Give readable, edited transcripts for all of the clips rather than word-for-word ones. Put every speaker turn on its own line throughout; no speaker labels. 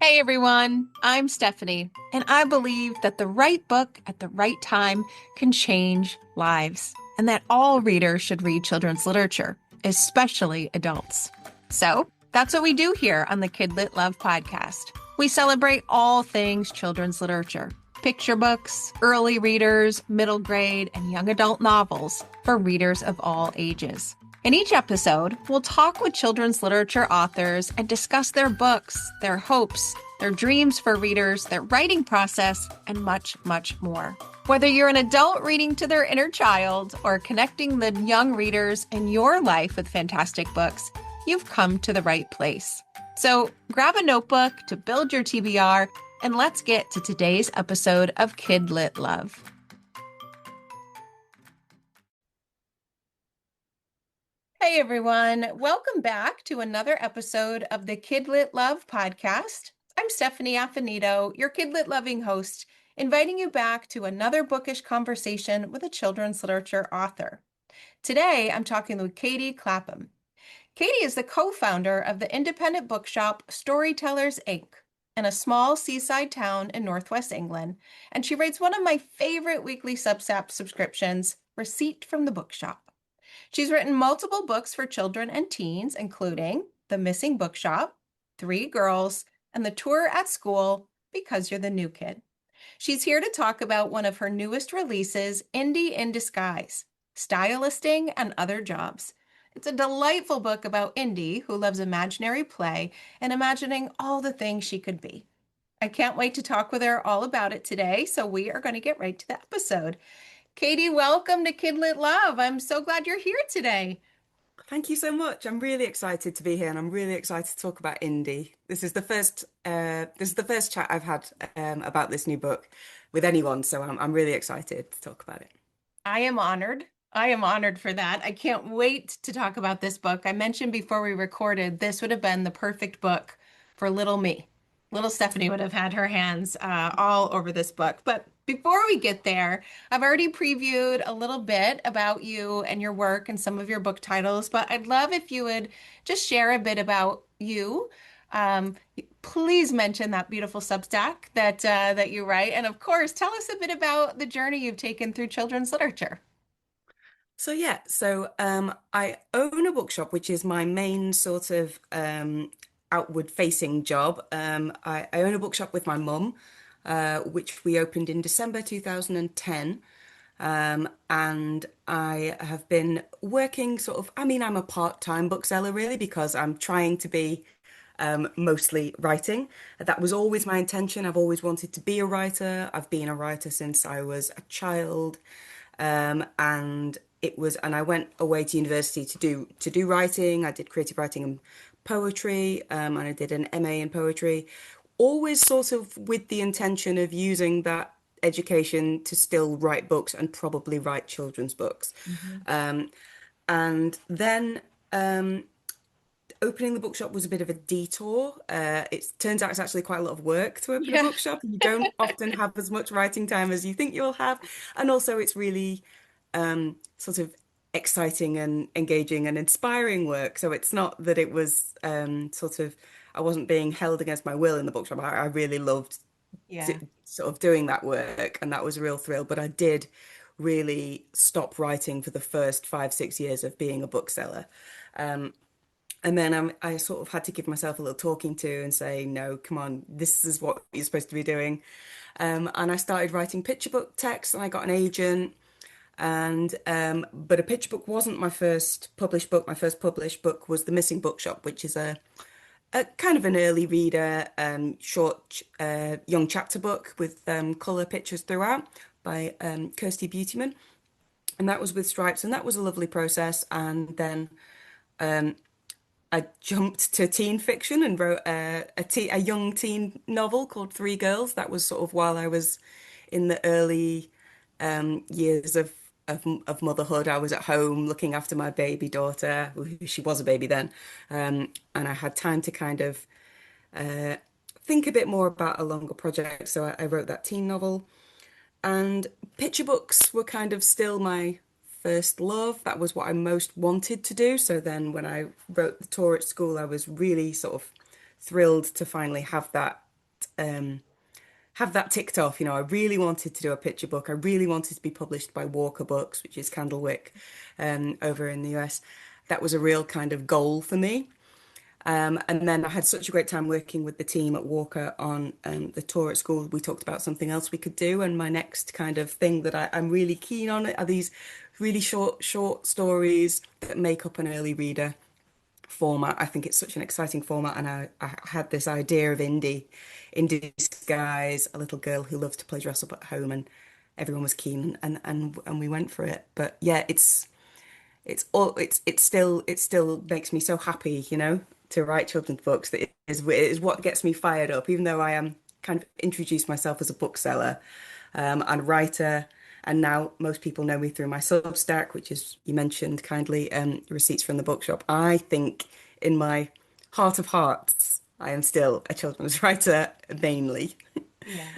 Hey everyone, I'm Stephanie, and I believe that the right book at the right time can change lives, and that all readers should read children's literature, especially adults. So that's what we do here on the Kid Lit Love podcast. We celebrate all things children's literature: picture books, early readers, middle grade, and young adult novels for readers of all ages. In each episode, we'll talk with children's literature authors and discuss their books, their hopes, their dreams for readers, their writing process, and much, much more. Whether you're an adult reading to their inner child or connecting the young readers in your life with fantastic books, you've come to the right place. So grab a notebook to build your TBR, and let's get to today's episode of Kid Lit Love. Hey everyone, welcome back to another episode of the Kid Lit Love podcast. I'm Stephanie Affinito, your Kid Lit loving host, inviting you back to another bookish conversation with a children's literature author. Today, I'm talking with Katie Clapham. Katie is the co-founder of the independent bookshop Storytellers Inc. in a small seaside town in Northwest England, and she writes one of my favorite weekly Substack subscriptions, Receipt from the Bookshop. She's written multiple books for children and teens, including The Missing Bookshop, Three Girls, and The Tour at School, Because You're the New Kid. She's here to talk about one of her newest releases, Indie in Disguise, Stylisting and Other Jobs. It's a delightful book about Indy, who loves imaginary play and imagining all the things she could be. I can't wait to talk with her all about it today, so we are going to get right to the episode. Katie, welcome to Kid Lit Love. I'm so glad you're here today.
Thank you so much. I'm really excited to be here, and I'm really excited to talk about indie. This is the first chat I've had about this new book with anyone, so I'm really excited to talk about it.
I am honored. I am honored for that. I can't wait to talk about this book. I mentioned before we recorded, this would have been the perfect book for little me. Little Stephanie would have had her hands all over this book. But before we get there, I've already previewed a little bit about you and your work and some of your book titles, but I'd love if you would just share a bit about you. Um, Please mention that beautiful Substack that you write, and of course, tell us a bit about the journey you've taken through children's literature.
I own a bookshop, which is my main sort of outward facing job. I own a bookshop with my mum, which we opened in December 2010. And I have been working I'm a part-time bookseller really because I'm trying to be mostly writing. That was always my intention. I've always wanted to be a writer. I've been a writer since I was a child. And I went away to university to do writing. I did creative writing and poetry, and I did an MA in poetry, always sort of with the intention of using that education to still write books and probably write children's books.
Mhm.
Um, and then Opening the bookshop was a bit of a detour. It turns out it's actually quite a lot of work to open a
Yeah.
bookshop. You don't often have as much writing time as you think you'll have. And also, it's really sort of exciting and engaging and inspiring work. So it's not that it was I wasn't being held against my will in the bookshop. I really loved
Yeah.
sort of doing that work, and that was a real thrill. But I did really stop writing for the first 5, 6 years of being a bookseller. And then I sort of had to give myself a little talking to and say, no, come on, this is what you're supposed to be doing. And I started writing picture book text, and I got an agent. And but a picture book wasn't my first published book. My first published book was The Missing Bookshop, which is a kind of an early reader, short, young chapter book with colour pictures throughout by Kirsty Beautyman. And that was with Stripes, and that was a lovely process. And then I jumped to teen fiction and wrote a young teen novel called Three Girls. That was sort of while I was in the early years of motherhood. I was at home looking after my baby daughter. She was a baby then, and I had time to kind of think a bit more about a longer project. So I wrote that teen novel, and picture books were kind of still my first love. That was what I most wanted to do. So then when I wrote The Tour at School, I was really sort of thrilled to finally have that have that ticked off. You know, I really wanted to do a picture book. I really wanted to be published by Walker Books, which is Candlewick, over in the US. That was a real kind of goal for me. And then I had such a great time working with the team at Walker on the tour at school. We talked about something else we could do, and my next kind of thing that I'm really keen on are these really short stories that make up an early reader format. I think it's such an exciting format, and I had this idea of indie skies, a little girl who loved to play dress up at home, and everyone was keen, and we went for it. But yeah, it still makes me so happy, you know, to write children's books. That it is what gets me fired up, even though I am kind of introduced myself as a bookseller, and writer. And now most people know me through my Substack, which is, you mentioned kindly, Receipts from the Bookshop. I think in my heart of hearts, I am still a children's writer mainly.
Yeah.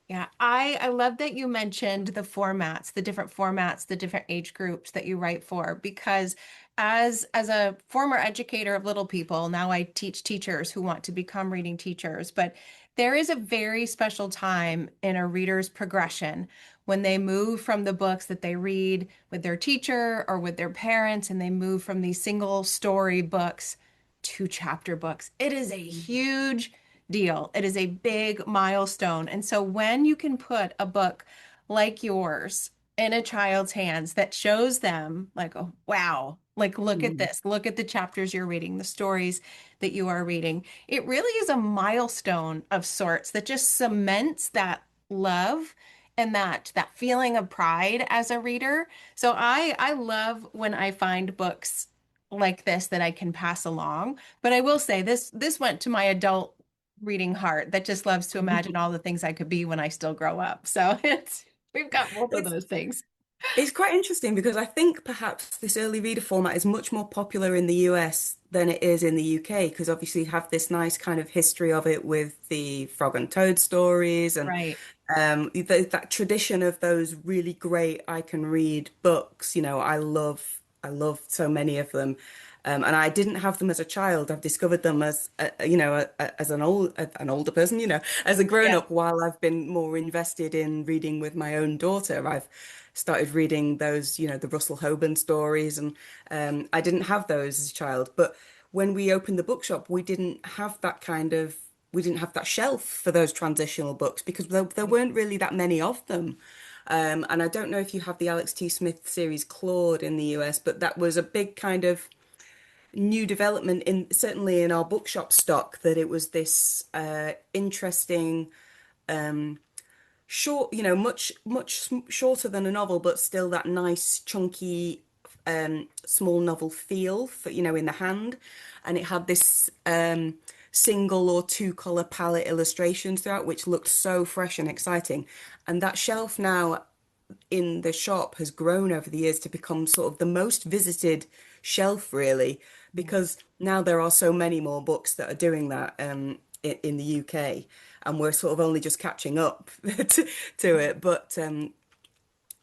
Yeah, I love that you mentioned the formats, the different formats, the different age groups that you write for, because as a former educator of little people, now I teach teachers who want to become reading teachers, but there is a very special time in a reader's progression when they move from the books that they read with their teacher or with their parents, and they move from these single story books to chapter books. It is a huge deal. It is a big milestone. And so when you can put a book like yours in a child's hands that shows them like, oh, wow, like look at
Mm.
this, look at the chapters you're reading, the stories that you are reading. It really is a milestone of sorts that just cements that love and that feeling of pride as a reader. So I love when I find books like this that I can pass along. But I will say this went to my adult reading heart that just loves to imagine all the things I could be when I still grow up. So it's we've got both of
It's
those things.
It's quite interesting because I think perhaps this early reader format is much more popular in the US than it is in the UK, because obviously you have this nice kind of history of it with the Frog and Toad stories, and
Right.
that tradition of those really great I can read books. You know, I love so many of them. And I didn't have them as a child. I've discovered them as you know, as an older person, you know, as a grown
Yeah.
up, while I've been more invested in reading with my own daughter. I've started reading those, you know, the Russell Hoban stories, and I didn't have those as a child. But when we opened the bookshop, we didn't have that shelf for those transitional books, because there weren't really that many of them. And I don't know if you have the Alex T. Smith series Claude in the US, but that was a big kind of new development in, certainly in our bookshop stock, that it was this interesting, short, you know, much shorter than a novel, but still that nice chunky small novel feel for, you know, in the hand. And it had this single or two color palette illustrations throughout, which looked so fresh and exciting. And that shelf now in the shop has grown over the years to become sort of the most visited shelf, really, because now there are so many more books that are doing that, in the UK, and we're sort of only just catching up to it. But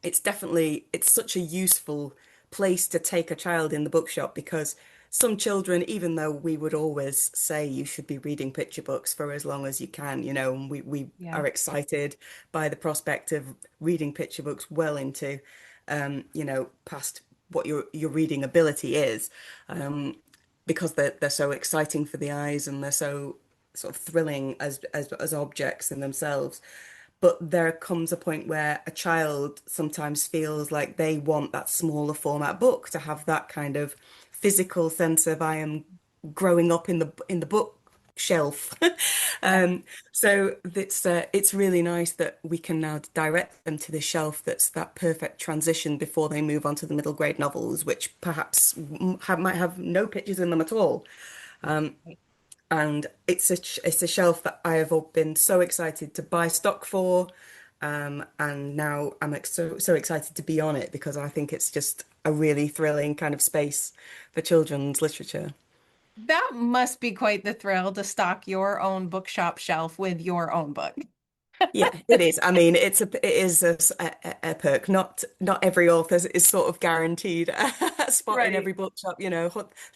it's such a useful place to take a child in the bookshop, because some children, even though we would always say you should be reading picture books for as long as you can, you know, and we
Yeah.
are excited by the prospect of reading picture books well into, you know, past what your reading ability is, because they're so exciting for the eyes, and they're so sort of thrilling as objects in themselves. But there comes a point where a child sometimes feels like they want that smaller format book to have that kind of physical sense of, I am growing up in the bookshelf.
Yeah.
So it's really nice that we can now direct them to the shelf that's that perfect transition before they move on to the middle grade novels, which perhaps might have no pictures in them at all. And it's a shelf that I have been so excited to buy stock for, and now so excited to be on it, because I think it's just a really thrilling kind of space for children's literature.
That must be quite the thrill to stock your own bookshop shelf with your own book.
Yeah, it is. I mean, it is a perk. Not every author is sort of guaranteed that spot in
Right.
every bookshop.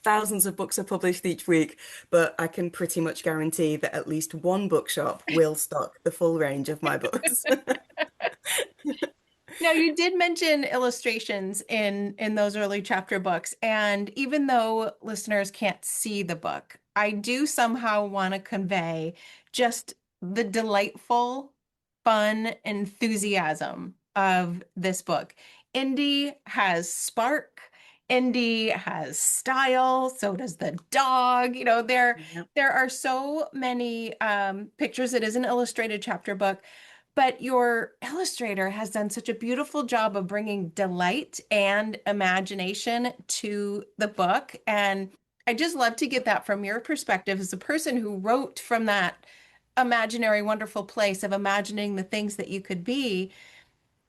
Thousands of books are published each week, but I can pretty much guarantee that at least one bookshop will stock the full range of my books.
Now, you did mention illustrations in those early chapter books, and even though listeners can't see the book, I do somehow want to convey just the delightful, fun enthusiasm of this book. Indy has spark, Indy has style, so does the dog.
Yeah.
There are so many pictures. It is an illustrated chapter book. But your illustrator has done such a beautiful job of bringing delight and imagination to the book. And I just love to get that from your perspective as a person who wrote from that imaginary, wonderful place of imagining the things that you could be.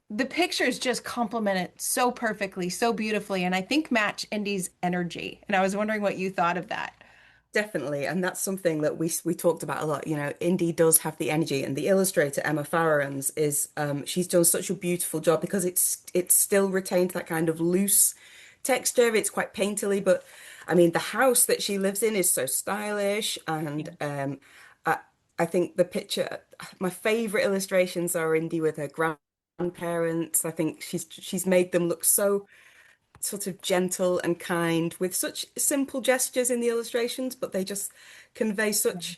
The pictures just complement it so perfectly, so beautifully, and I think match Indy's energy. And I was wondering what you thought of that.
Definitely, and that's something that we talked about a lot. Indy does have the energy, and the illustrator Emma Farrans is she's done such a beautiful job because it's still retained that kind of loose texture. It's quite painterly, but I mean the house that she lives in is so stylish, and I I think the picture, my favorite illustrations are Indy with her grandparents. I think she's made them look so sort of gentle and kind with such simple gestures in the illustrations, but they just convey such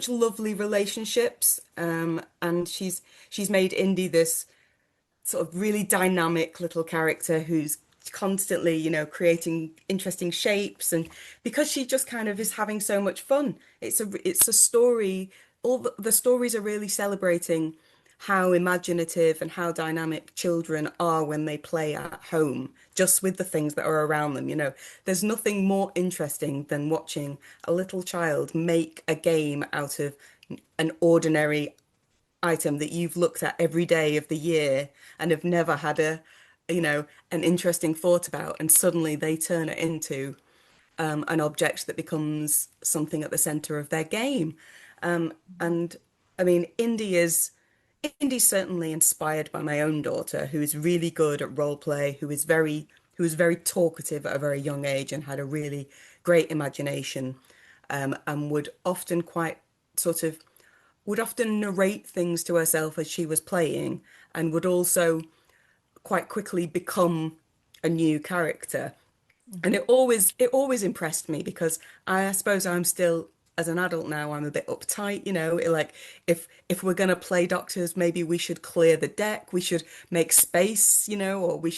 lovely relationships. And she's made Indy this sort of really dynamic little character who's constantly, creating interesting shapes, and because she just kind of is having so much fun. It's a story. All the stories are really celebrating how imaginative and how dynamic children are when they play at home, just with the things that are around them. There's nothing more interesting than watching a little child make a game out of an ordinary item that you've looked at every day of the year and have never had an interesting thought about, and suddenly they turn it into an object that becomes something at the center of their game. And I mean, Indy's certainly inspired by my own daughter, who is really good at role play, who was very talkative at a very young age and had a really great imagination, and sort of would often narrate things to herself as she was playing, and would also quite quickly become a new character. And
Mhm.
it always impressed me because I suppose I'm still, as an adult now, I'm a bit uptight, like if we're gonna play doctors, maybe we should clear the deck, we should make space, or
Yeah.
we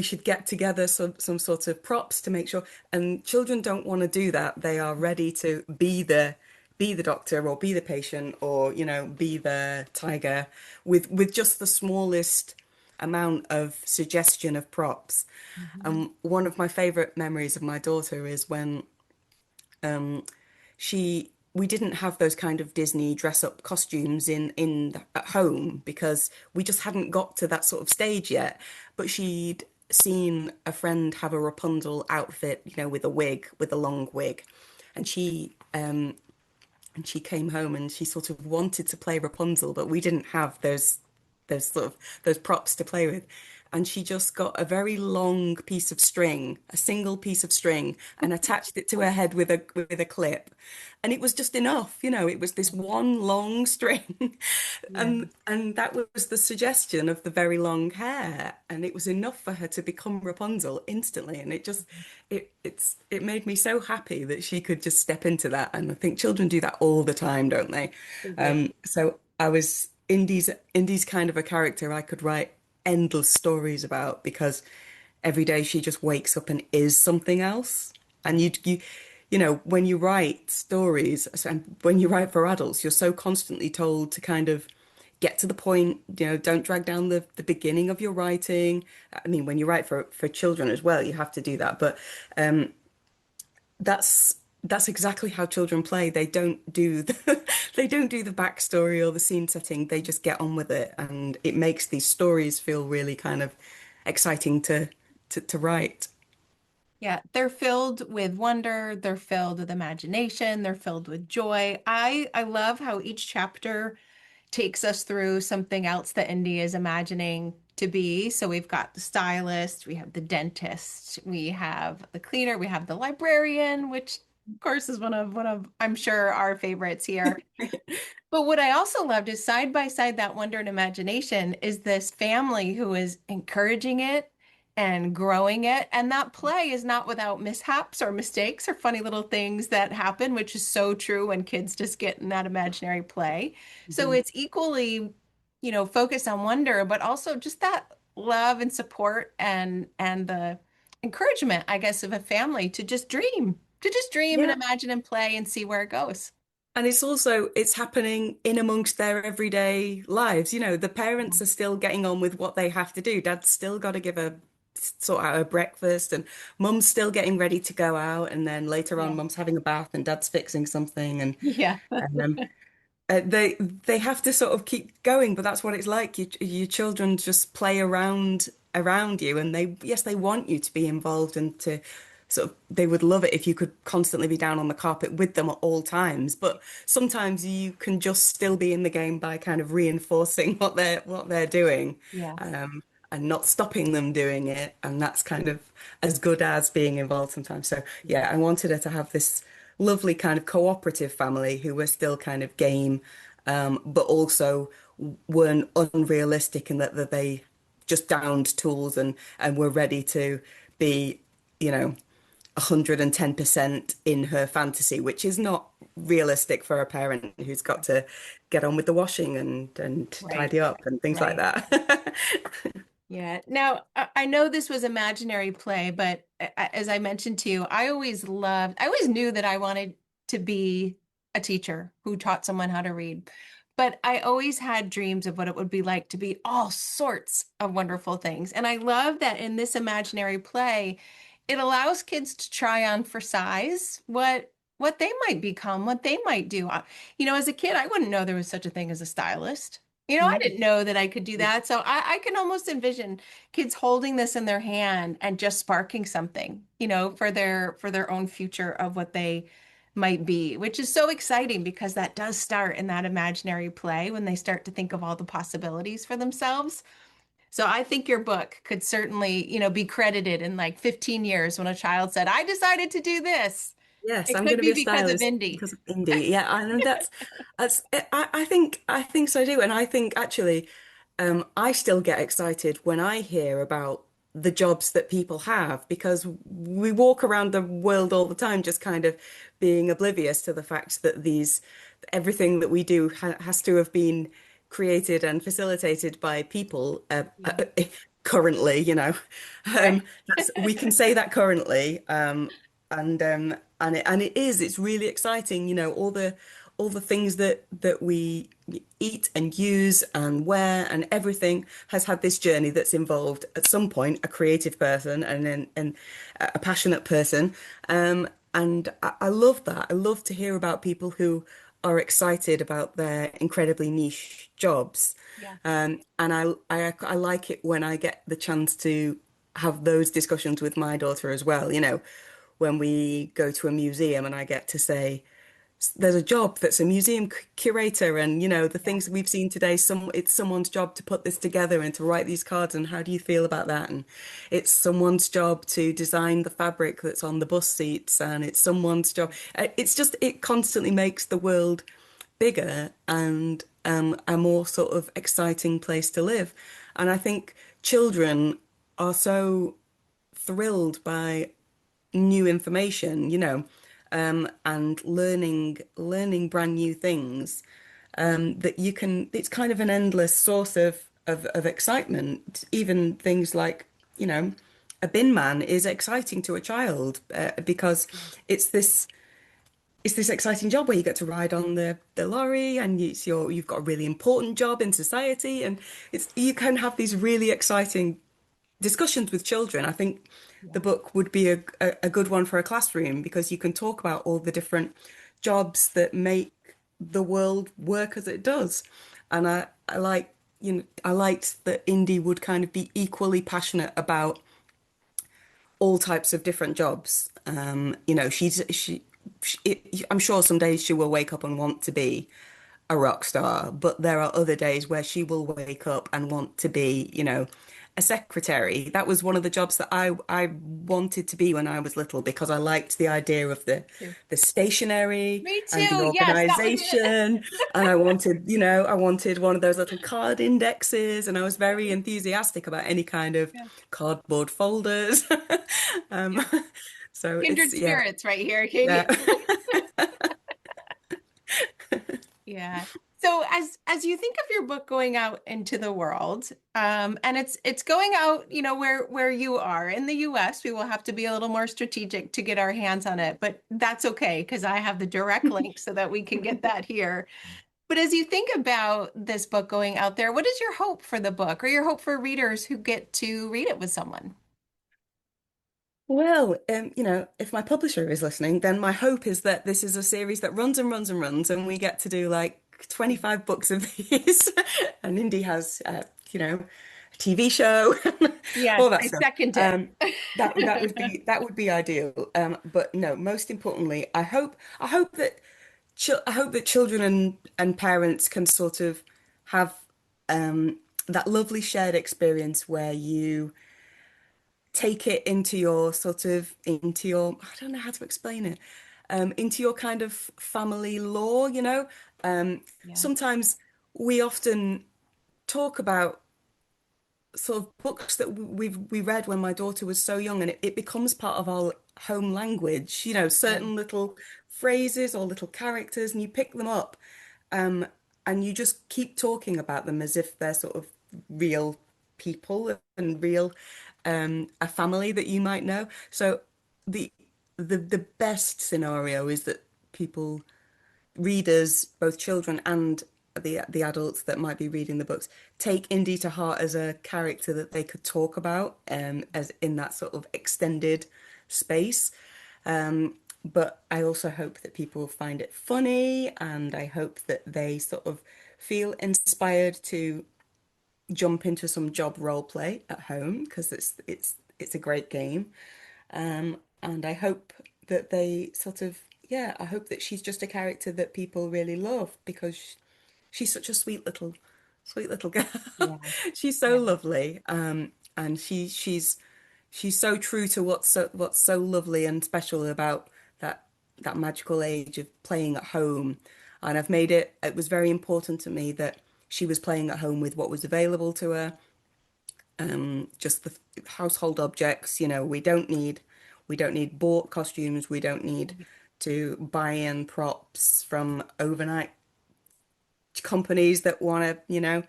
should get together some sort of props to make sure. And children don't want to do that. They are ready to be the doctor or be the patient, or be the tiger with just the smallest amount of suggestion of props.
Mhm.
And one of my favorite memories of my daughter is when she we didn't have those kind of Disney dress up costumes in at home because we just hadn't got to that sort of stage yet. But she'd seen a friend have a Rapunzel outfit, with a wig, with a long wig, and she came home and she sort of wanted to play Rapunzel, but we didn't have those props to play with. And she just got a very long piece of string, a single piece of string, and attached it to her head with a clip. And it was just enough, it was this one long string.
Yeah.
And that was the suggestion of the very long hair. And it was enough for her to become Rapunzel instantly. And it made me so happy that she could just step into that. And I think children do that all the time, don't they?
They do.
So I was Indy's kind of a character I could write endless stories about, because every day she just wakes up and is something else. And when you write stories, and when you write for adults, you're so constantly told to kind of get to the point, don't drag down the beginning of your writing. I mean, when you write for children as well, you have to do that. But that's exactly how children play. They don't do they don't do the backstory or the scene setting. They just get on with it, and it makes these stories feel really kind of exciting to write.
Yeah, they're filled with wonder, they're filled with imagination, they're filled with joy. I love how each chapter takes us through something else that Indy is imagining to be. So we've got the stylist, we have the dentist, we have the cleaner, we have the librarian, which of course is one of I'm sure our favorites here. But what I also loved is side by side that wonder and imagination is this family who is encouraging it and growing it. And that play is not without mishaps or mistakes or funny little things that happen, which is so true when kids just get in that imaginary play. So
Mhm.
it's equally, focused on wonder, but also just that love and support and the encouragement, I guess, of a family to just dream and
Yeah.
imagine and play and see where it goes.
And it's also it's happening in amongst their everyday lives. You know, the
Yeah.
parents are still getting on with what they have to do. Dad's still got to give a sort out a breakfast, and mum's still getting ready to go out, and then later on
Yeah.
mum's having a bath and dad's fixing something,
Yeah.
and they have to sort of keep going, but that's what it's like. Your children just play around you, and they yes, they want you to be involved and to sort of they would love it if you could constantly be down on the carpet with them at all times. But sometimes you can just still be in the game by kind of reinforcing what they're doing,
Yes.
um, and not stopping them doing it, and that's kind of as good as being involved sometimes. So yeah, I wanted her to have this lovely kind of cooperative family who were still kind of game, but also weren't unrealistic in that they just downed tools and were ready to be, you know, 110% in her fantasy, which is not realistic for a parent who's got to get on with the washing and
Right.
tidy up and things like
Right.
that.
Yeah. Now, I know this was imaginary play, but as I mentioned to you, I always knew that I wanted to be a teacher who taught someone how to read. But I always had dreams of what it would be like to be all sorts of wonderful things. And I love that in this imaginary play, it allows kids to try on for size what they might become, what they might do. As a kid, I wouldn't know there was such a thing as a stylist. I
Mm.
didn't know that I could do that. So I can almost envision kids holding this in their hand and just sparking something, for their own future of what they might be, which is so exciting because that does start in that imaginary play when they start to think of all the possibilities for themselves. So I think your book could certainly, be credited in like 15 years when a child said, I decided to do this.
Yes,
It
I'm going
could
to be
be
a
because of
stylist
Indy.
because of indie. Yeah, I know that's. I think so too, and I think actually, I still get excited when I hear about the jobs that people have because we walk around the world all the time just kind of being oblivious to the fact that these everything that we do has to have been created and facilitated by people
Yeah.
currently,
Right.
we can say that currently, and it is it's really exciting, all the things that we eat and use and wear and everything has had this journey that's involved at some point a creative person and a passionate person, and I love that. I love to hear about people who are excited about their incredibly niche jobs.
Yeah.
And I like it when I get the chance to have those discussions with my daughter as well, when we go to a museum and I get to say, there's a job that's a museum curator, and the
Yeah.
things that we've seen today, it's someone's job to put this together and to write these cards, and how do you feel about that? And it's someone's job to design the fabric that's on the bus seats, and it's someone's job. It's just it constantly makes the world bigger and a more sort of exciting place to live. And I think children are so thrilled by new information, and learning brand new things, that you can. It's kind of an endless source of excitement. Even things like, a bin man is exciting to a child, because it's this it's this exciting job where you get to ride on the lorry, and you've got a really important job in society, and you can have these really exciting discussions with children. I think the
Yeah.
book would be a good one for a classroom because you can talk about all the different jobs that make the world work as it does. And I liked that Indy would kind of be equally passionate about all types of different jobs. I'm sure some days she will wake up and want to be a rock star, but there are other days where she will wake up and want to be, a secretary. That was one of the jobs that I wanted to be when I was little because I liked the idea of
Too.
the stationery
Me
and the
too. Yes, that was it.
organization. And I wanted one of those little card indexes, and I was very
Right.
enthusiastic about any kind of
Yeah.
cardboard folders. Um,
Yeah.
so
Kindred
yeah,
spirits right here,
yeah.
Katie. Yeah. So as you think of your book going out into the world, and it's going out, where you are in the US, we will have to be a little more strategic to get our hands on it, but that's okay because I have the direct link so that we can get that here. But as you think about this book going out there, what is your hope for the book or your hope for readers who get to read it with someone?
Well, if my publisher is listening, then my hope is that this is a series that runs and runs and runs, and we get to do like 25 books of these. And Indy has, a TV show,
Yes,
all that
I
stuff.
second it.
Um, that would be ideal. But no, most importantly, I hope that children and parents can sort of have that lovely shared experience where you take it into your I don't know how to explain it, into your kind of family lore, um
Yeah,
sometimes we often talk about sort of books that we read when my daughter was so young, and it becomes part of our home language,
yeah,
certain little phrases or little characters, and you pick them up, um, and you just keep talking about them as if they're sort of real people and real, a family that you might know. So the the best scenario is that people readers, both children and the adults that might be reading the books, take Indy to heart as a character that they could talk about, as in that sort of extended space. But I also hope that people find it funny, and I hope that they sort of feel inspired to jump into some job role play at home because it's a great game. And I hope that they sort of, yeah, I hope that she's just a character that people really love because she's such a sweet little girl.
yeah,
She's so
yeah,
lovely. And she's so true to what's so lovely and special about that that magical age of playing at home. And it was very important to me that she was playing at home with what was available to her, just the household objects. We don't need bought costumes. We don't need to buy in props from overnight companies that want to,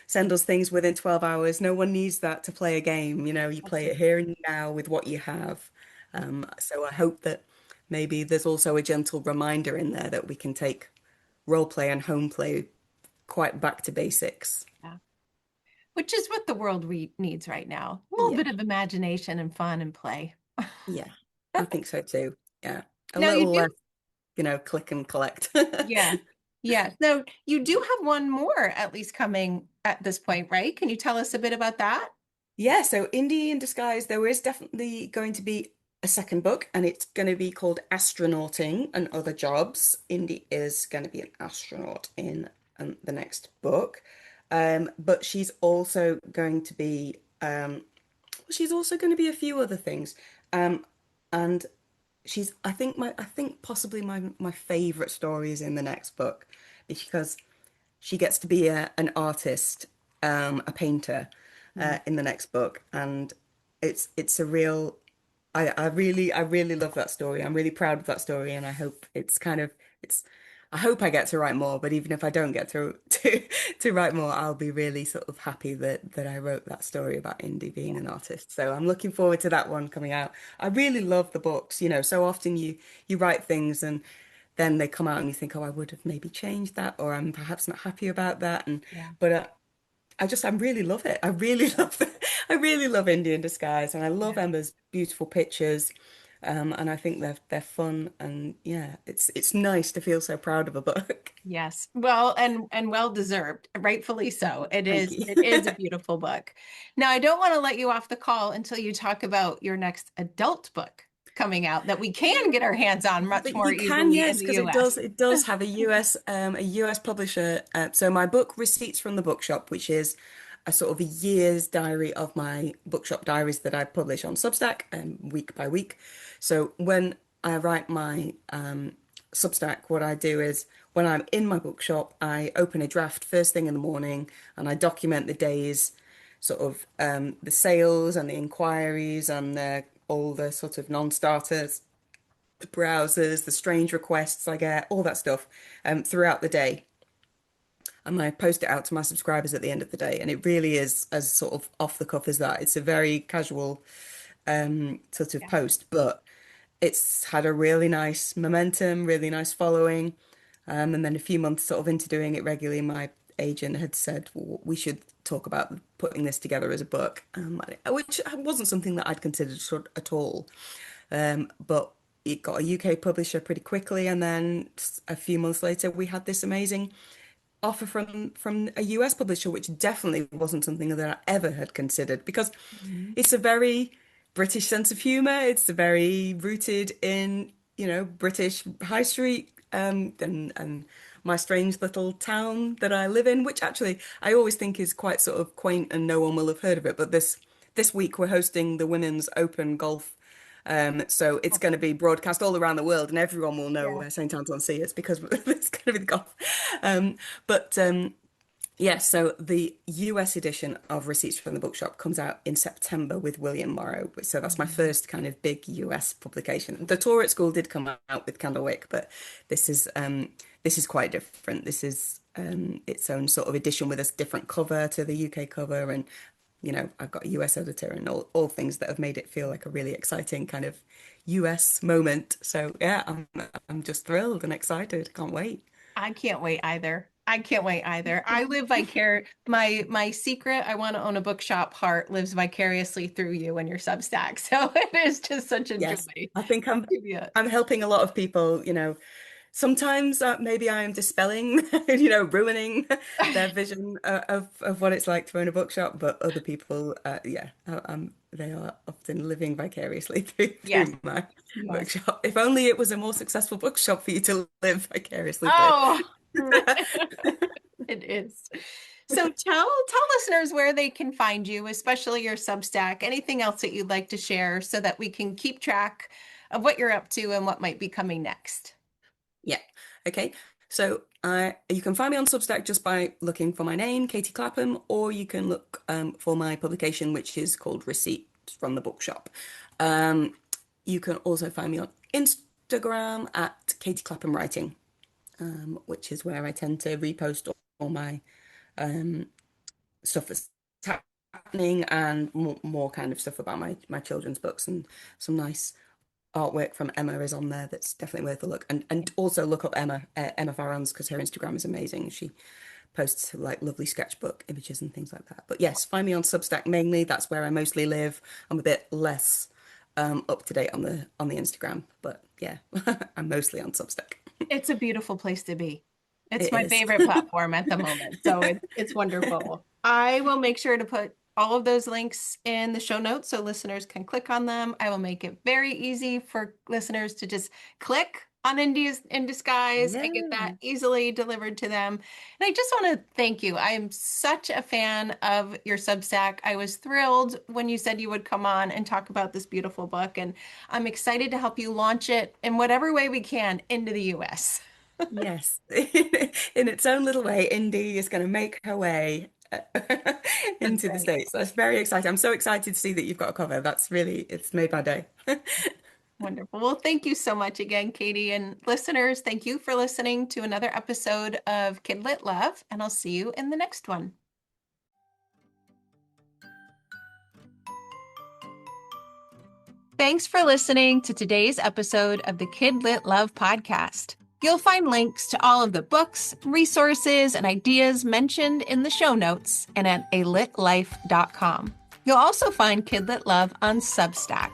send us things within 12 hours. No one needs that to play a game. You play it
absolutely.
here and now with what you have. So I hope that maybe there's also a gentle reminder in there that we can take role play and home play quite back to basics.
Yeah. Which is what the world re needs right now. A little
Yeah.
bit of imagination and fun and play.
Yeah. I think so too. Yeah. A
Now you
little
do,
less, click and collect.
yeah, yeah. Now you do have one more at least coming at this point, right? Can you tell us a bit about that?
Yeah, so Indie in Disguise, there is definitely going to be a second book, and it's going to be called Astronauting and Other Jobs. Indy is going to be an astronaut in the next book. But she's also going to be a few other things. And I think possibly my favorite story is in the next book because she gets to be an artist, a painter,
Mm.
in the next book, and it's a real. I really love that story. I'm really proud of that story, and I hope it's kind of it's. I hope I get to write more, but even if I don't get to write more, I'll be really sort of happy that I wrote that story about Indy being
Yeah,
an artist. So I'm looking forward to that one coming out. I really love the books. So often you write things and then they come out and you think, oh, I would have maybe changed that, or I'm perhaps not happy about that. And
yeah,
but I really love it. I really love it. I really love Indian Disguise, and I love
yeah.
Emma's beautiful pictures. And I think they're fun, and yeah, it's nice to feel so proud of a book.
Yes. Well, and well deserved, rightfully so. It
Thank
is
you.
it is a beautiful book. Now, I don't want to let you off the call until you talk about your next adult book. coming out that we can get our hands on much more
You can,
easily in
yes,
the
because
US.
it does have a US publisher. So my book, Receipts from the Bookshop, which is a sort of a year's diary of my bookshop diaries that I publish on Substack, week by week. So when I write my Substack, what I do is when I'm in my bookshop, I open a draft first thing in the morning and I document the day's sort of the sales and the inquiries and all the sort of non-starters, the browsers, the strange requests I get, all that stuff throughout the day. And I post it out to my subscribers at the end of the day. And it really is as sort of off the cuff as that. It's a very casual sort of
Yeah.
post, but it's had a really nice momentum, really nice following. And then a few months sort of into doing it regularly, my agent had said, "Well, we should talk about putting this together as a book," which wasn't something that I'd considered at all. But it got a UK publisher pretty quickly, and then a few months later, we had this amazing offer from a US publisher, which definitely wasn't something that I ever had considered because
Mhm.
it's a very British sense of humor. It's a very rooted in, British high street, and my strange little town that I live in, which actually I always think is quite sort of quaint and no one will have heard of it. But this week we're hosting the Women's Open Golf. So it's going to be broadcast all around the world, and everyone will know
Yeah.
where St. Anne's-on-Sea is because it's going to be the golf. But yes, so the US edition of Receipts from the Bookshop comes out in September with William Morrow. So that's my
Mhm.
first kind of big US publication. The Tour at School did come out with Candlewick, but this is quite different. This is its own sort of edition with a different cover to the UK cover, and I've got a US editor and all things that have made it feel like a really exciting kind of US moment. So yeah, I'm just thrilled and excited. Can't wait.
I can't wait either. I can't wait either. I live my secret, I want to own a bookshop heart lives vicariously through you and your Substack. So it is just such a joy
Yes, I think
to be a
I'm helping a lot of people. Sometimes maybe I am dispelling, ruining their vision of what it's like to own a bookshop, but other people, yeah, they are often living vicariously through
yes,
my
yes.
bookshop. If only it was a more successful bookshop for you to live vicariously through.
Oh, it is. So tell listeners where they can find you, especially your Substack, anything else that you'd like to share so that we can keep track of what you're up to and what might be coming next.
Yeah. Okay. So you can find me on Substack just by looking for my name, Katie Clapham, or you can look for my publication, which is called Receipts from the Bookshop. Um, you can also find me on Instagram at Katie Clapham Writing, which is where I tend to repost all my stuff that's happening and more kind of stuff about my children's books, and some nice artwork from Emma is on there that's definitely worth a look. And also look up Emma Farron's, because her Instagram is amazing. She posts like lovely sketchbook images and things like that. But yes, find me on Substack mainly. That's where I mostly live. I'm a bit less up to date on the Instagram, but yeah, I'm mostly on Substack.
It's a beautiful place to be. It's
It
my
is.
favorite platform at the moment. So it's wonderful. I will make sure to put all of those links in the show notes so listeners can click on them. I will make it very easy for listeners to just click on Indies in Disguise and get that
Yeah.
easily delivered to them. And I just want to thank you. I am such a fan of your Substack. I was thrilled when you said you would come on and talk about this beautiful book, and I'm excited to help you launch it in whatever way we can into the US.
Yes. In its own little way, Indy is going to make her way
That's
into the
right.
States. That's very exciting. I'm so excited to see that you've got a cover. It's made my day.
Wonderful. Well, thank you so much again, Katie. And listeners, thank you for listening to another episode of Kidlit Love, and I'll see you in the next one. Thanks for listening to today's episode of the Kidlit Love podcast. You'll find links to all of the books, resources, and ideas mentioned in the show notes and at alitlife.com. You'll also find Kidlit Love on Substack.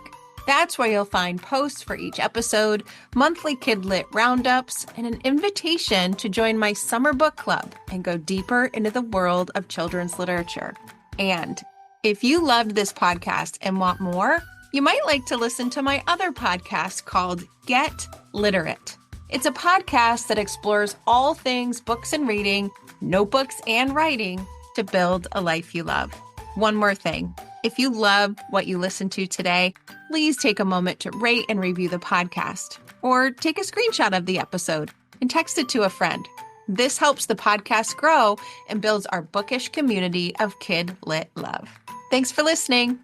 That's where you'll find posts for each episode, monthly Kidlit roundups, and an invitation to join my summer book club and go deeper into the world of children's literature. And if you loved this podcast and want more, You might like to listen to my other podcast called Get Literate. It's a podcast that explores all things books and reading, notebooks and writing to build a life you love. One more thing. If you loved what you listened to today, please take a moment to rate and review the podcast, or take a screenshot of the episode and text it to a friend. This helps the podcast grow and builds our bookish community of kid lit love. Thanks for listening.